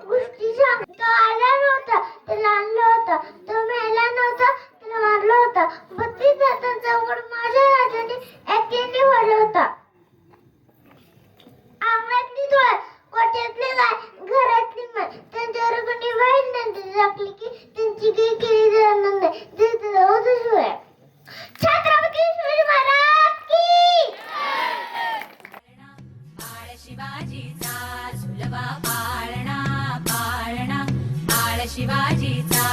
गोष्टी सांग. तो आला नव्हता, त्याला आणलं होता. तो मेला नव्हता, त्याला मारलं होता. 32 हातांचा उघड माझ्या राजाने एकट्याने भरला होता. अंगणातली तोळ, कोट्यातली गाय, घरातली म्हण, त्यांच्यावर कोणी वाईट नंतर टाकली की त्यांची काही केली जाणार नाही. जिद्द शिवाय छत्रपती शिवाजी महाराज की बाळ शिवाजीचा झुलवा पाळणा पाळणा बाळ शिवाजीचा